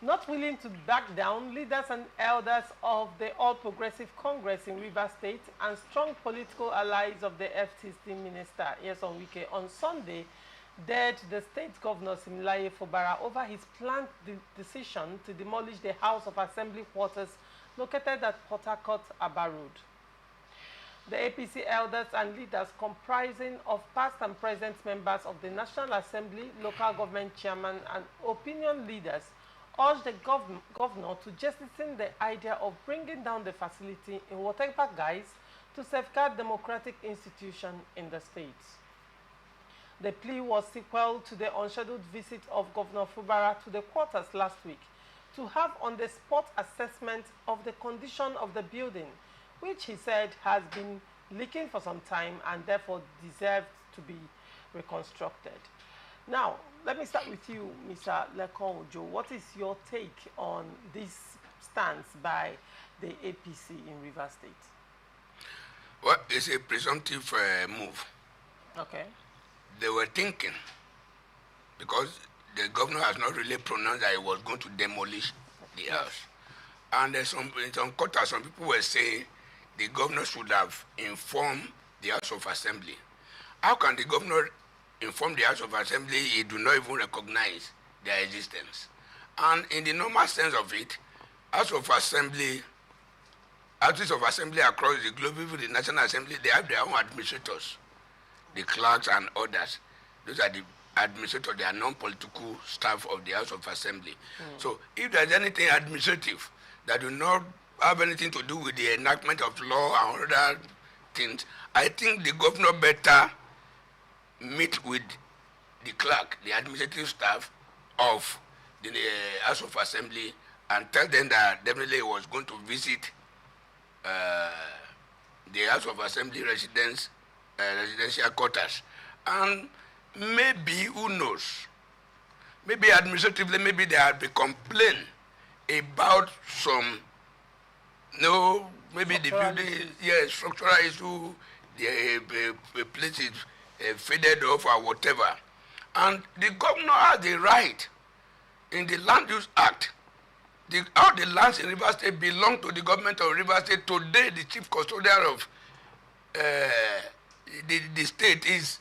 Not willing to back down, leaders and elders of the All Progressive Congress in Rivers State and strong political allies of the FCT Minister, Nyesom Wike, on Sunday dared the state governor Siminalayi Fubara over his planned decision to demolish the House of Assembly quarters located at Port Harcourt, Aba Road. The APC elders and leaders comprising of past and present members of the National Assembly, local government chairman and opinion leaders urged the governor to jettison the idea of bringing down the facility in whatever guise to safeguard democratic institutions in the state. The plea was sequel to the unscheduled visit of Governor Fubara to the quarters last week to have on-the-spot assessment of the condition of the building, which he said has been leaking for some time and therefore deserved to be reconstructed. Now, let me start with you, Mr. Nyesom Wike. What is your take on this stance by the APC in Rivers State? Well, it's a presumptive move. Okay. They were thinking, because the governor has not really pronounced that he was going to demolish the house. And in some quarters, some people were saying the governor should have informed the House of Assembly. How can the governor inform the House of Assembly he do not even recognize their existence? And in the normal sense of it, Houses of Assembly across the globe, even the National Assembly, they have their own administrators, the clerks and others. Those are the administrators, they are non-political staff of the House of Assembly. So if there's anything administrative that do not have anything to do with the enactment of law and other things, I think the governor better meet with the clerk, the administrative staff of the House of Assembly, and tell them that definitely he was going to visit the House of Assembly residential quarters. And maybe, who knows, maybe administratively, maybe there had been complaint about some, maybe the building, yes, structural issue, the place is faded off or whatever. And the governor has the right in the Land Use Act. All the lands in Rivers State belong to the government of Rivers State. Today, the chief custodian of the state is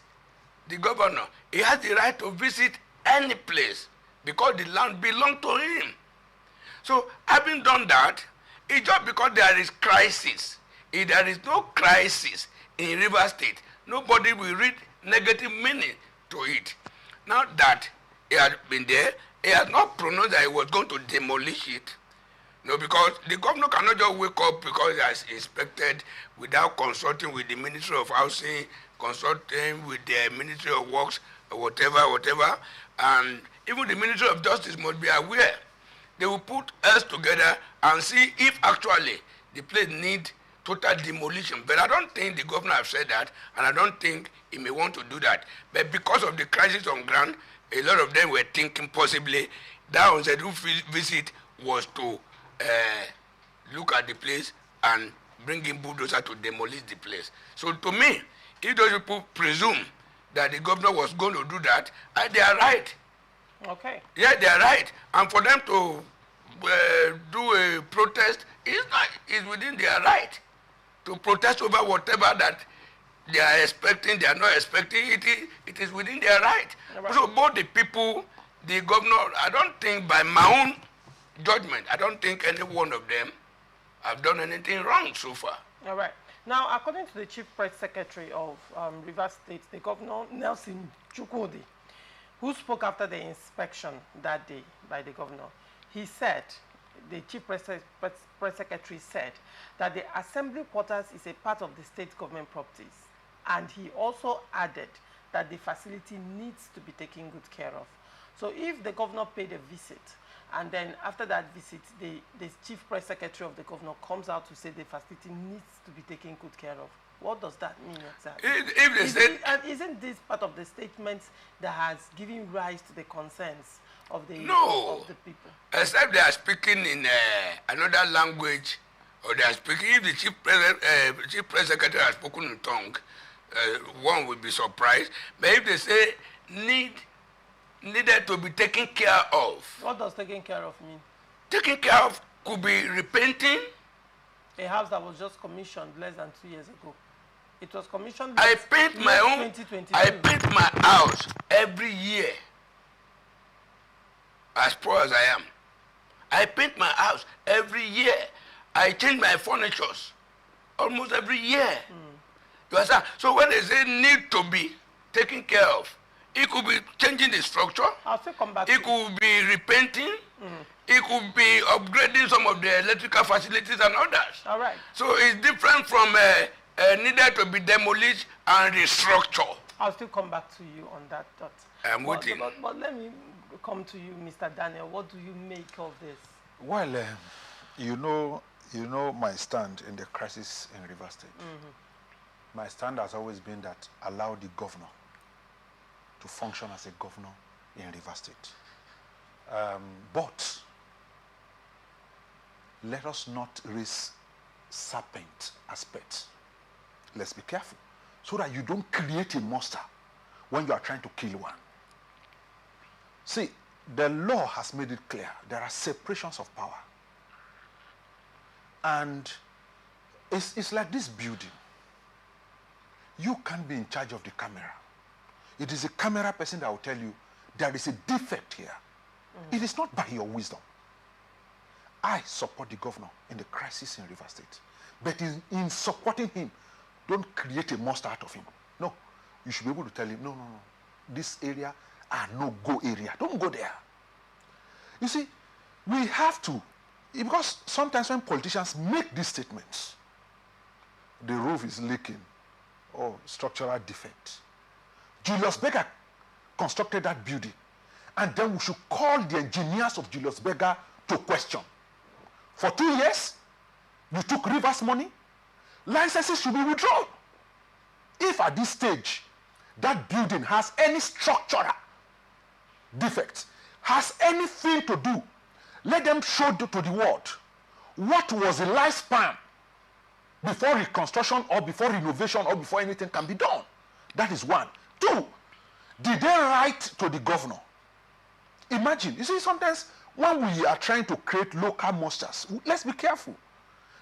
the governor. He has the right to visit any place because the land belongs to him. So, having done that, it's just because there is crisis. If there is no crisis in Rivers State, nobody will read negative meaning to it. Now that he has been there, he has not pronounced that he was going to demolish it. No, because the governor cannot just wake up because he has inspected without consulting with the Ministry of Housing, consulting with the Ministry of Works, or whatever. And even the Ministry of Justice must be aware. They will put us together and see if actually the place needs total demolition. But I don't think the governor has said that, and I don't think he may want to do that. But because of the crisis on ground, a lot of them were thinking possibly that unscheduled visit was to look at the place and bring in bulldozer to demolish the place. So to me, if those people presume that the governor was going to do that, they are right. Okay. Yeah, they are right. And for them to do a protest, it's within their right to protest over whatever that they are expecting, they are not expecting. It is within their right. Right. So both the people, the governor, I don't think by my own judgment, I don't think any one of them have done anything wrong so far. All right. Now, according to the Chief Press Secretary of Rivers State, the Governor Nyesom Wike, who spoke after the inspection that day by the governor, he said, the Chief Press Secretary said that the assembly quarters is a part of the state government properties. And he also added that the facility needs to be taken good care of. So if the governor paid a visit, and then after that visit, the Chief Press Secretary of the governor comes out to say the facility needs to be taken good care of, what does that mean exactly? Isn't this part of the statement that has given rise to the concerns of the, of the people? Except they are speaking in another language, or they are speaking, if the Chief Press Secretary has spoken in tongue, one would be surprised. But if they say need needed to be taken care of. What does taking care of mean? Taking care of could be repainting. A house that was just commissioned less than 2 years ago. It was commissioned. I paint my own. I paint my house every year. As poor as I am, I paint my house every year. I change my furniture almost every year. You understand? So when they say need to be taken care of, it could be changing the structure. I'll still come back. It could be repainting. It could be upgrading some of the electrical facilities and others. All right. So it's different from needed to be demolished and restructured. I'll still come back to you on that thought. I'm waiting. But let me come to you, Mr. Daniel. What do you make of this? Well, you know my stand in the crisis in Rivers State. My stand has always been that allow the governor to function as a governor in Rivers State. But let us not raise serpent aspects. Let's be careful so that you don't create a monster when you are trying to kill one. See, the law has made it clear there are separations of power. And it's like this building. You can't be in charge of the camera. It is a camera person that will tell you there is a defect here. It is not by your wisdom. I support the governor in the crisis in Rivers State. But in supporting him, don't create a monster out of him. No. You should be able to tell him, no. This area are no-go area. Don't go there. You see, we have to, because sometimes when politicians make these statements, the roof is leaking or structural defect. Julius Berger constructed that building, and then we should call the engineers of Julius Berger to question. For 2 years, you took Rivers money, licenses should be withdrawn. If at this stage, that building has any structural defect, has anything to do, let them show to the world what was the lifespan before reconstruction or before renovation or before anything can be done. That is one. Two, did they write to the governor? Imagine, you see, sometimes when we are trying to create local monsters, let's be careful.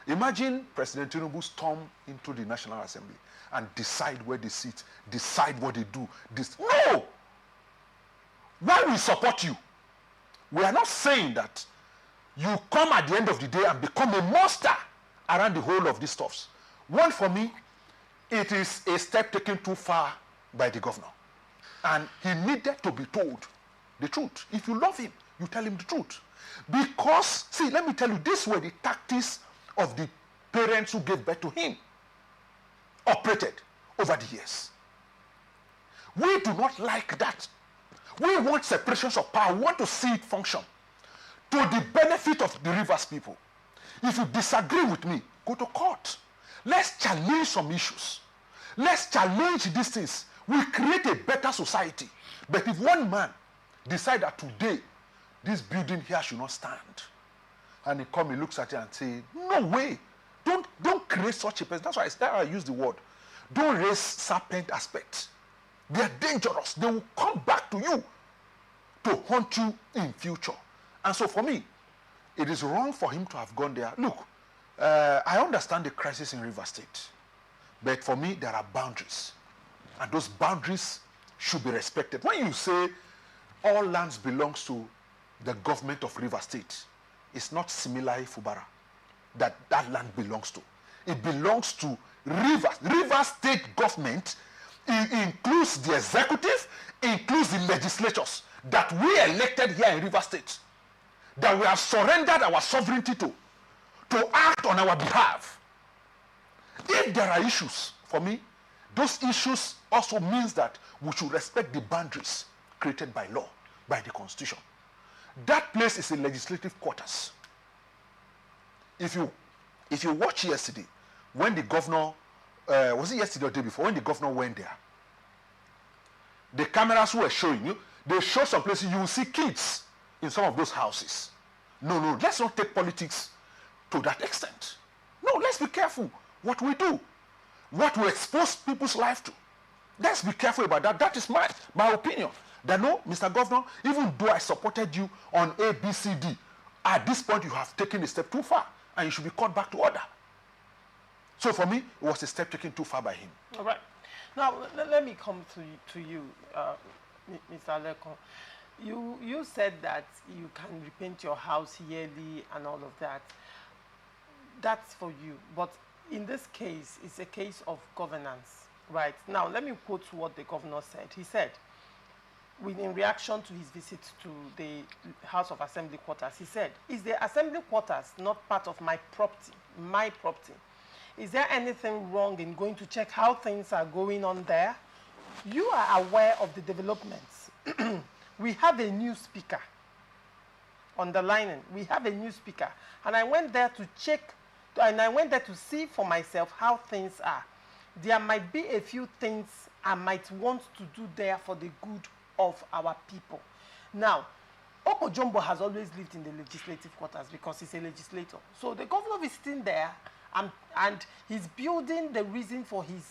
Imagine President Tinubu storm into the National Assembly and decide where they sit, decide what they do. No! Why we support you? We are not saying that you come at the end of the day and become a monster around the whole of these stuffs. One, for me, it is a step taken too far by the governor. And he needed to be told the truth. If you love him, you tell him the truth. Because, see, let me tell you, this were the tactics of the parents who gave birth to him, operated over the years. We do not like that. We want separations of power. We want to see it function to the benefit of the Rivers people. If you disagree with me, go to court. Let's challenge some issues. Let's challenge these things. We create a better society. But if one man decides that today, this building here should not stand, and he comes, he looks at it and say, no way, don't create such a person. That's why I use the word. Don't raise serpent aspects. They are dangerous. They will come back to you to haunt you in future. And so for me, it is wrong for him to have gone there. Look, I understand the crisis in Rivers State, but for me, there are boundaries. And those boundaries should be respected. When you say all lands belongs to the government of Rivers State, it's not Siminalayi Fubara that land belongs to. It belongs to Rivers. Rivers State government includes the executive, includes the legislatures that we elected here in Rivers State, that we have surrendered our sovereignty to act on our behalf. If there are issues, for me, those issues also means that we should respect the boundaries created by law, by the Constitution. That place is a legislative quarters. If you watch yesterday, when the governor, was it yesterday or the day before, when the governor went there, the cameras were showing you, they showed some places you will see kids in some of those houses. No, let's not take politics to that extent. No, let's be careful what we do, what we expose people's life to. Let's be careful about that. That is my opinion. That no, Mr. Governor, even though I supported you on A, B, C, D, at this point you have taken a step too far and you should be called back to order. So for me, it was a step taken too far by him. All right. Now, let me come to you, Mr. Lekon. You said that you can repaint your house yearly and all of that. That's for you. But in this case, it's a case of governance, right? Now, let me quote what the governor said. He said, in reaction to his visit to the House of Assembly quarters, he said, "Is the Assembly quarters not part of my property? My property. Is there anything wrong in going to check how things are going on there? You are aware of the developments. We have a new speaker." Underlining, we have a new speaker. And I went there to check, and I went there to see for myself how things are. There might be a few things I might want to do there for the good of our people. Now, Oko Jumbo has always lived in the legislative quarters because he's a legislator. So the governor visiting there, and he's building the reason for his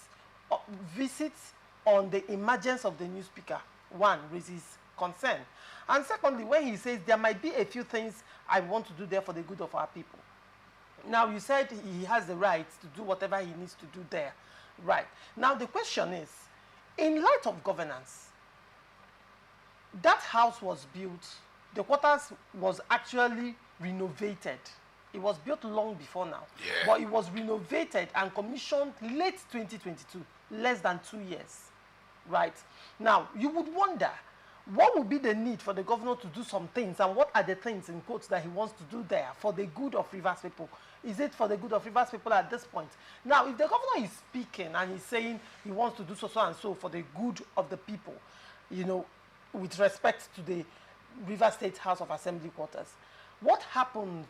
visits on the emergence of the new speaker. One, raises concern. And secondly, when he says there might be a few things I want to do there for the good of our people. Now, you said he has the right to do whatever he needs to do there. Right. Now, the question is, in light of governance, that house was built, the quarters was actually renovated. It was built long before now. Yeah. But it was renovated and commissioned late 2022, less than 2 years. Right. Now, you would wonder, what would be the need for the governor to do some things, and what are the things, in quotes, that he wants to do there for the good of Rivers people? Is it for the good of Rivers people at this point? Now, if the governor is speaking and he's saying he wants to do so and so for the good of the people, you know, with respect to the River State House of Assembly quarters, what happened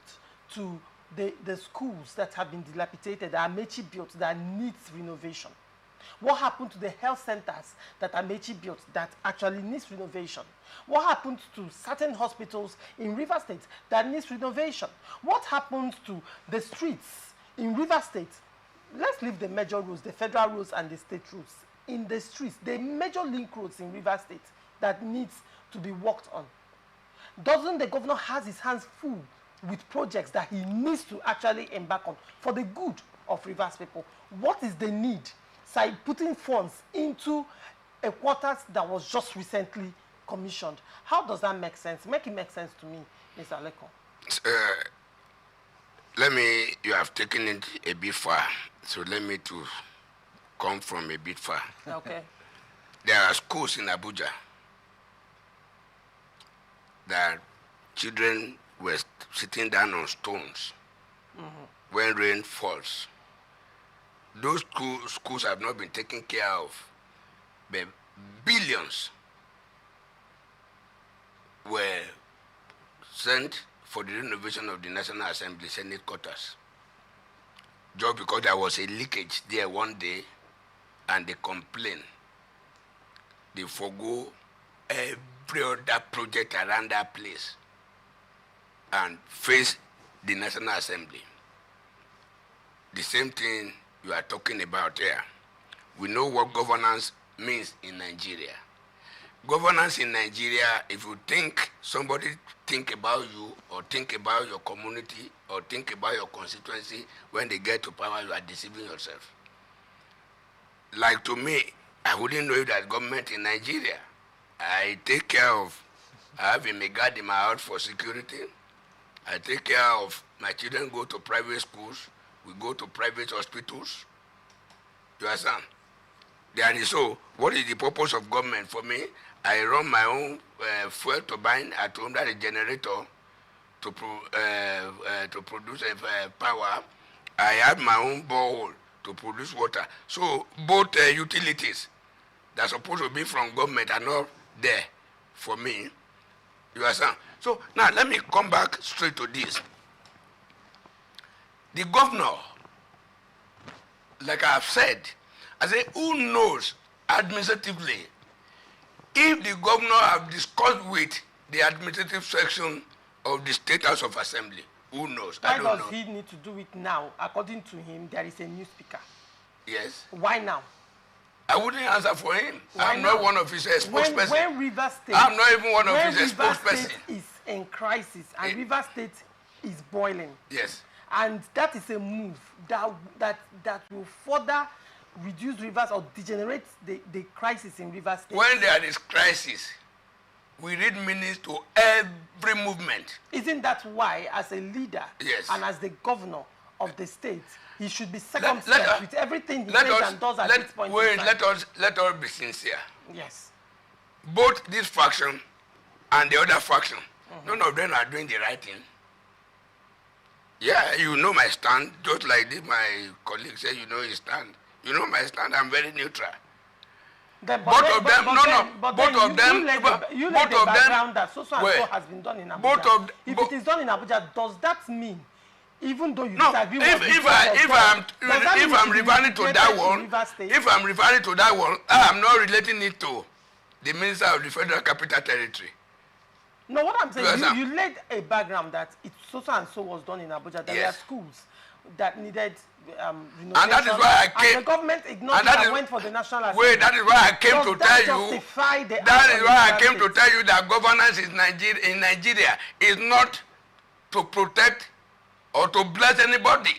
to the schools that have been dilapidated, that Amechi built, that needs renovation? What happened to the health centers that Amechi built that actually needs renovation? What happened to certain hospitals in River State that needs renovation? What happened to the streets in River State? Let's leave the major roads, the federal roads and the state roads. In the streets, the major link roads in River State that needs to be worked on. Doesn't the governor have his hands full with projects that he needs to actually embark on for the good of Rivers people? What is the need? So putting funds into a quarters that was just recently commissioned. How does that make sense? Make it make sense to me, Mr. Lekon. You have taken it a bit far, so let me to come from a bit far. Okay. There are schools in Abuja that children were sitting down on stones when rain falls. Those schools have not been taken care of. But billions were sent for the renovation of the National Assembly Senate quarters. Just because there was a leakage there one day and they complained. They forgo every other project around that place and face the National Assembly. The same thing you are talking about here. We know what governance means in Nigeria. Governance in Nigeria, if you think somebody think about you or think about your community or think about your constituency, when they get to power, you are deceiving yourself. Like to me, I wouldn't know that government in Nigeria. I take care of, I have a megad in my house for security. I take care of, my children go to private schools. We go to private hospitals. You understand? There is so, what is the purpose of government? For me, I run my own fuel turbine at home, that is a generator to produce power. I have my own borehole to produce water. So both utilities that are supposed to be from government are not there for me. You understand? So now let me come back straight to this. The governor, like I have said, I say, who knows administratively if the governor have discussed with the administrative section of the State House of Assembly? Who knows? Why does he need to do it now? According to him, there is a new speaker. Yes. Why now? I wouldn't answer for him. Why I'm not one of his spokespersons. When River State, I'm not even one of his River spokespersons. State is in crisis and River State is boiling. Yes. And that is a move that will further reduce rivers or degenerate the crisis in River State. When there is crisis, we read meanings to every movement. Isn't that why, as a leader Yes. and as the governor of the state, he should be circumspect with everything he says and does at this point in time? Let us be sincere. Yes. Both this faction and the other faction, none of them are doing the right thing. Yeah, you know my stand, just like this, my colleague said, you know his stand. You know my stand, I'm very neutral. Both of them that so has been done in Abuja. If it is done in Abuja, does that mean, even though you disagree with if I'm referring to that one, I'm not relating it to the Minister of the Federal Capital Territory. No, what I'm saying, you laid a background that it so and so was done in Abuja. There were schools that needed renovation. And that is why I came. And the government ignored it and went for the National Assembly. Wait, that is why I came to tell you. That is why I came to tell you that governance in Nigeria is not to protect or to bless anybody.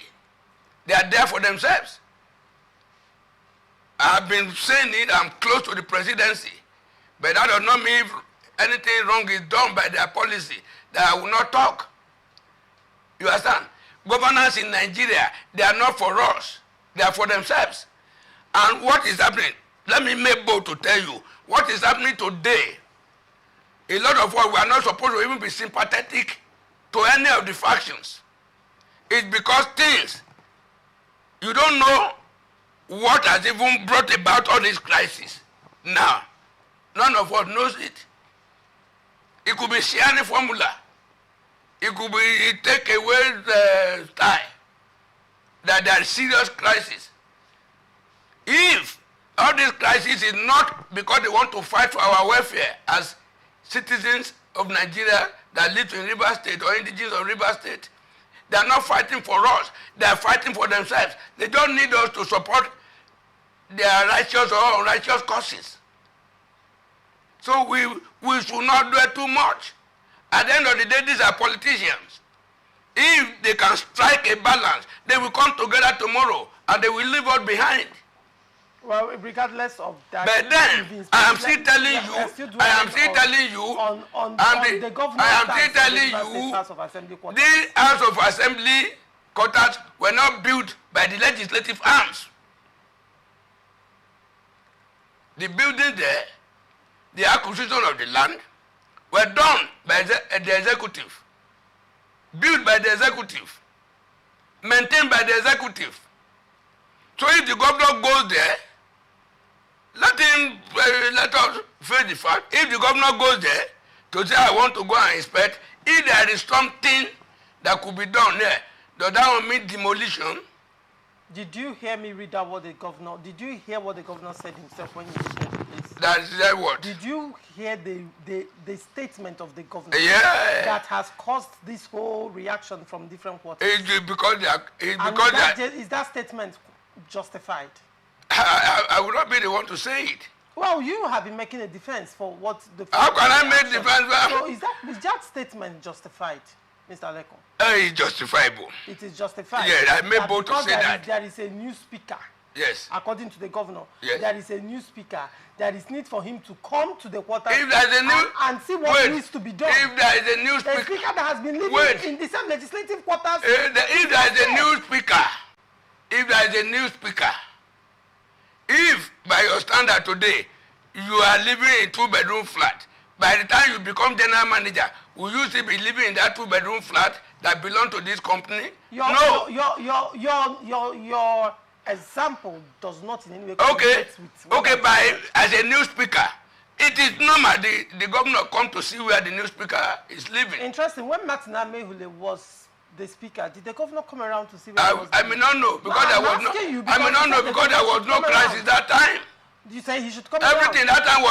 They are there for themselves. I've been saying it. I'm close to the presidency, but that does not mean if anything wrong is done by their policy that I will not talk. You understand? Governance in Nigeria, they are not for us. They are for themselves. And what is happening? Let me make bold to tell you what is happening today. A lot of us, we are not supposed to even be sympathetic to any of the factions. It's because things, you don't know what has even brought about all this crisis. Now, none of us knows it. It could be Shiani formula. It could be take away the tie. That there is serious crisis. If all this crisis is not because they want to fight for our welfare as citizens of Nigeria that live in River State or indigenous of River State, they are not fighting for us. They are fighting for themselves. They don't need us to support their righteous or unrighteous causes. So we should not do it too much. At the end of the day, these are politicians. If they can strike a balance, they will come together tomorrow and they will leave us behind. Well, regardless of that. But then, I am still telling you, the House of Assembly quarters were not built by the legislative arms. The buildings there, the acquisition of the land, were done by the executive, built by the executive, maintained by the executive. So if the governor goes there, let us face the fact. If the governor goes there to say, I want to go and inspect, if there is something that could be done there, does that mean demolition? Did you hear me read out what the governor, did you hear what the governor said himself when he visited the place? That is what? Did you hear the statement of the governor? Yeah. That has caused this whole reaction from different quarters? It's because is that statement justified? I would not be the one to say it. Well, you have been making a defense for what the... How can I make defense? So is that statement justified, Mr. Aleko? It's justifiable. It is justified. Yeah, I made both to say that. There is a new speaker. Yes. According to the governor. Yes. There is a new speaker. There is need for him to come to the quarters and see what needs to be done. If there is a new speaker... The speaker that has been living in the same legislative quarters... If there is a new speaker, if by your standard today, you are living in a 2-bedroom flat, by the time you become general manager, will you still be living in that 2-bedroom flat that belongs to this company? No. Your example does not in any way as a new speaker, it is normal the governor come to see where the new speaker is living. Interesting. When Martin Amehule was the speaker, did the governor come around to see where he was? I may not know because there was no crisis that time. You say he should come Everything around? that time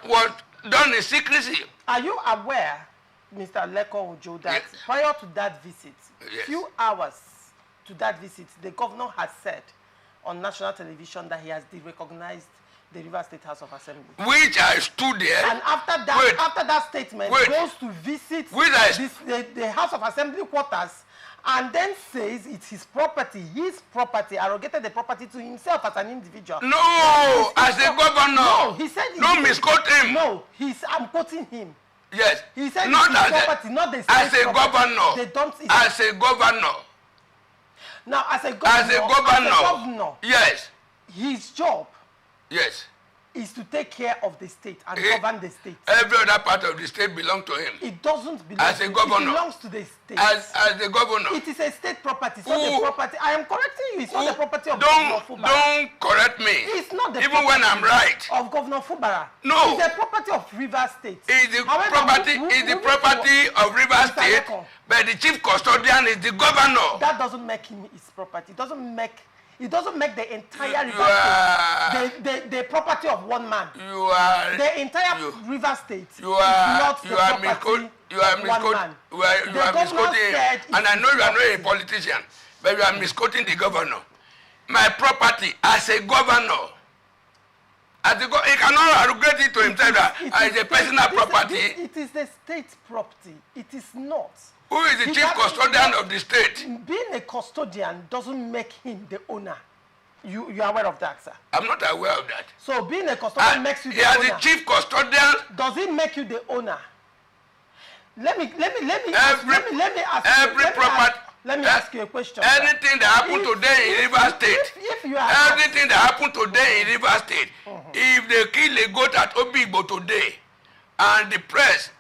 was done in secrecy. Are you aware, Mr. Leko Ojo, that prior to that visit, few hours to that visit, the governor has said on national television that he has derecognized the Rivers State House of Assembly. Which I stood there. And after that statement, goes to visit the House of Assembly quarters and then says it's his property, arrogated the property to himself as an individual. No, as a governor. No, he said... Don't misquote him. No, I'm quoting him. Yes. He said not it's his as property, not the as state a property. governor. They don't... As a governor. Now, as a governor, yes. His job yes. is to take care of the state and govern the state. Every other part of the state belongs to him. It doesn't belong as a governor. It belongs to the state. As the governor. It is a state property. It's not the property. I am correcting you. It's not the property of Governor Fubara. Don't correct me. It's not the even when I'm right. Of Governor Fubara. No. It's the property of Rivers State. It's the property of Rivers State, but the chief custodian is the governor. That doesn't make him his property. It doesn't make the entire Rivers State the property of one man. The entire Rivers State is not the property of one man. You are misquoting him. And I know you are not a politician, but you are misquoting the governor. My property as a governor. He cannot arrogate it to himself that it's a personal property. It is the state property. It is not. Who is the chief custodian of the state? Being a custodian doesn't make him the owner. You are aware of that, sir? I'm not aware of that. So being a custodian makes you the owner. The chief custodian. Does it make you the owner? Let me ask you a question. Anything that happened today in Rivers State, everything that happened today in Rivers State, if they kill a goat at Obigbo today, and the press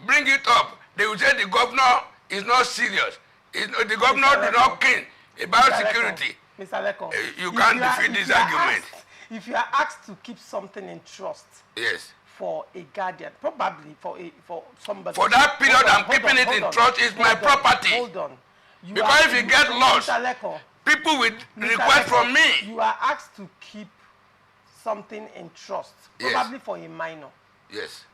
bring it up, they will say the governor is not serious. The governor did not care about security. Mr. Leko, you can't defeat this argument. If you are asked to keep something in trust, yes, for a guardian, probably for somebody. For that period, I'm keeping it in trust. It's my property. Hold on. Because if you get lost, people will request from me. You are asked to keep something in trust, probably for a minor. Yes.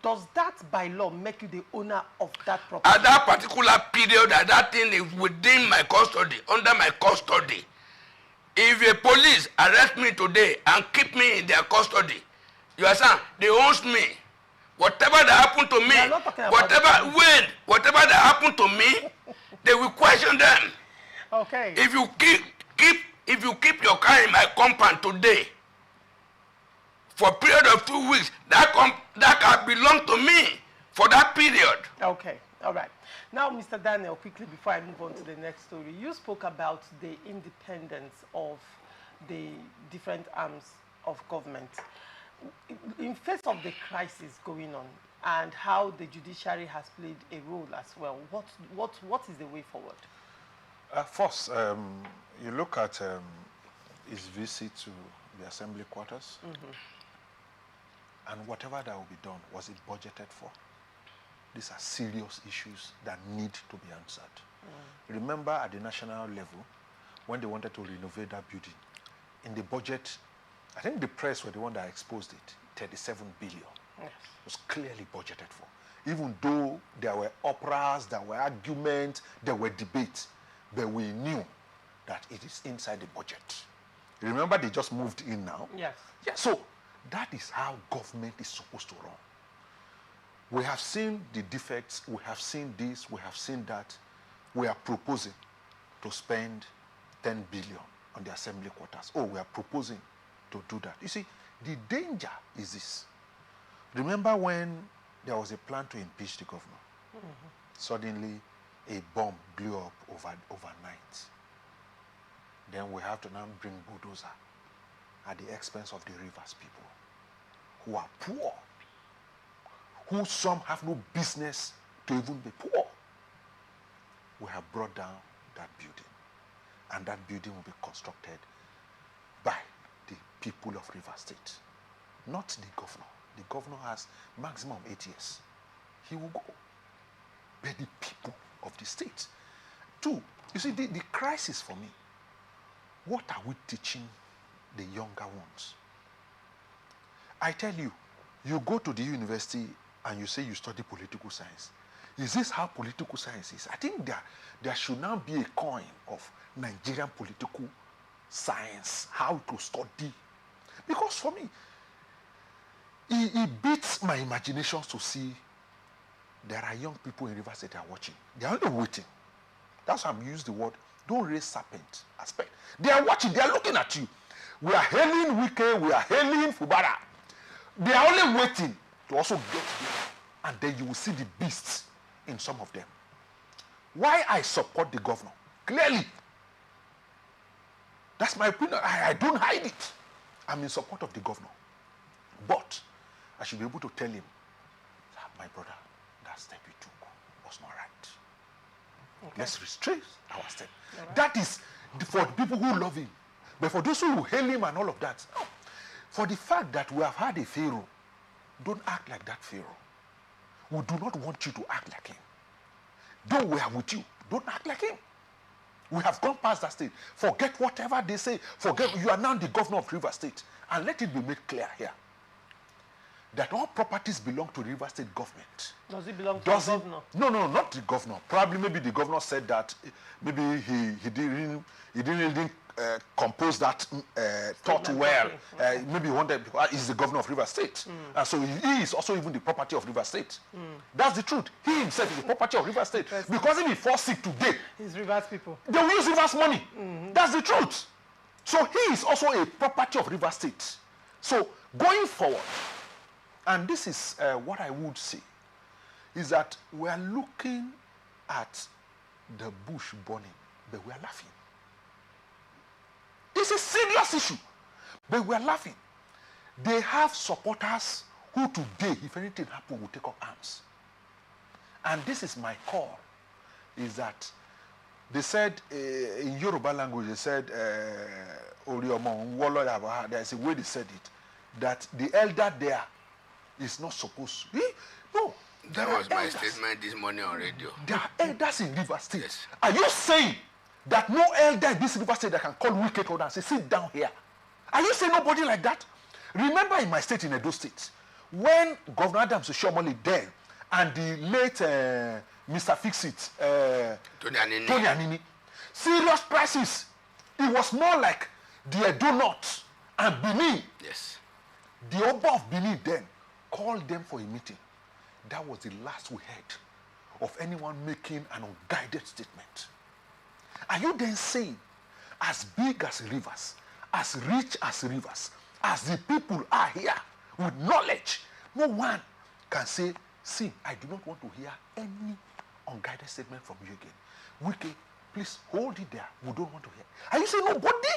Does that by law make you the owner of that property? At that particular period, that thing is within my custody, under my custody. If a police arrest me today and keep me in their custody, you understand, they owns me. Whatever that happened to me, whatever that happened to me, they will question them. Okay. If you keep your car in my compound today, for a period of 2 weeks, that car belong to me for that period. Okay, all right. Now, Mr. Daniel, quickly before I move on to the next story, you spoke about the independence of the different arms of government. In face of the crisis going on and how the judiciary has played a role as well, what is the way forward? First, you look at his visit to the assembly quarters, and whatever that will be done, was it budgeted for? These are serious issues that need to be answered. Remember at the national level, when they wanted to renovate that building, in the budget, I think the press were the one that exposed it, 37 billion. Yes. It was clearly budgeted for. Even though there were operas, there were arguments, there were debates, but we knew that it is inside the budget. Remember, they just moved in now? Yes. Yeah, so that is how government is supposed to run. We have seen the defects, we have seen this, we have seen that. We are proposing to spend 10 billion on the assembly quarters. Oh, we are proposing to do that. You see, the danger is this. Remember when there was a plan to impeach the governor? Suddenly, a bomb blew up overnight. Then we have to now bring bulldozer at the expense of the Rivers people, who are poor, who some have no business to even be poor. We have brought down that building, and that building will be constructed by the people of Rivers State, not the governor. The governor has maximum 8 years. He will go. But the people of the state. Two, you see, the crisis for me, what are we teaching the younger ones? I tell you, you go to the university and you say you study political science. Is this how political science is? I think there should now be a coin of Nigerian political science, how to study. Because for me, it beats my imagination to see there are young people in Rivers State that are watching. They are only waiting. That's why I'm using the word, don't raise serpent aspect. They are watching, they are looking at you. We are hailing Wike, we are hailing Fubara. They are only waiting to also get there. And then you will see the beasts in some of them. Why I support the governor? Clearly. That's my opinion. I don't hide it. I'm in support of the governor. But I should be able to tell him, my brother, that step you took was not right. Okay. Let's restrain our step. Right. That is for the people who love him. But for those who hail him and all of that, no. For the fact that we have had a Pharaoh, don't act like that Pharaoh. We do not want you to act like him. Though we are with you, don't act like him. We have gone past that stage. Forget whatever they say. Forget, you are now the governor of Rivers State. And let it be made clear here that all properties belong to the Rivers State government. Does it belong to the governor? No, not the governor. Probably maybe the governor said that maybe he didn't really compose that thought well. Okay. Maybe he wanted, he's the governor of Rivers State. And so he is also even the property of Rivers State. That's the truth. He himself is the property of Rivers State. Because if he falls sick today, he's Rivers people. They will use Rivers money. That's the truth. So he is also a property of Rivers State. So going forward, and this is what I would say, is that we are looking at the bush burning, but we are laughing. It's a serious issue, but we are laughing. They have supporters who today, if anything happens, will take up arms. And this is my call, is that they said, in Yoruba language, they said, there's a way they said it, that the elder there is not supposed to. No. That was my statement this morning on radio. There are elders in Rivers State. Yes. Are you saying that no elder in this Rivers State that can call Wike and say, sit down here? Are you saying nobody like that? Remember in my state, in Edo State, when Governor Adams Oshiomhole then and the late Mr. Fix-It, Tony Anini, serious crisis. It was more like the Edo North and Benin. Yes. The Oba of Benin then called them for a meeting. That was the last we heard of anyone making an unguided statement. Are you then saying, as big as rivers, as rich as rivers, as the people are here with knowledge, no one can say, see, I do not want to hear any unguided statement from you again. Wike, please hold it there. We don't want to hear. Are you saying nobody?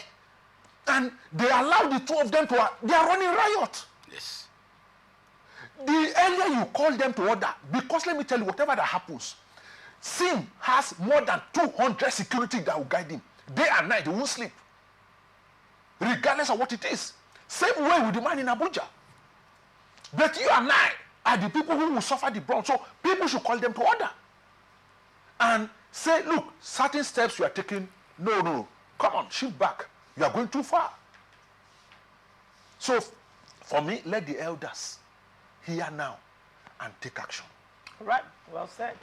And they allow the two of them to, they are running riot. Yes. The earlier you call them to order, because let me tell you, whatever that happens, Sim has more than 200 security that will guide him. Day and night, he won't sleep. Regardless of what it is. Same way with the man in Abuja. But you and I are the people who will suffer the brunt. So people should call them to order. And say, look, certain steps you are taking, no, come on, shift back. You are going too far. So for me, let the elders hear now and take action. Right, well said.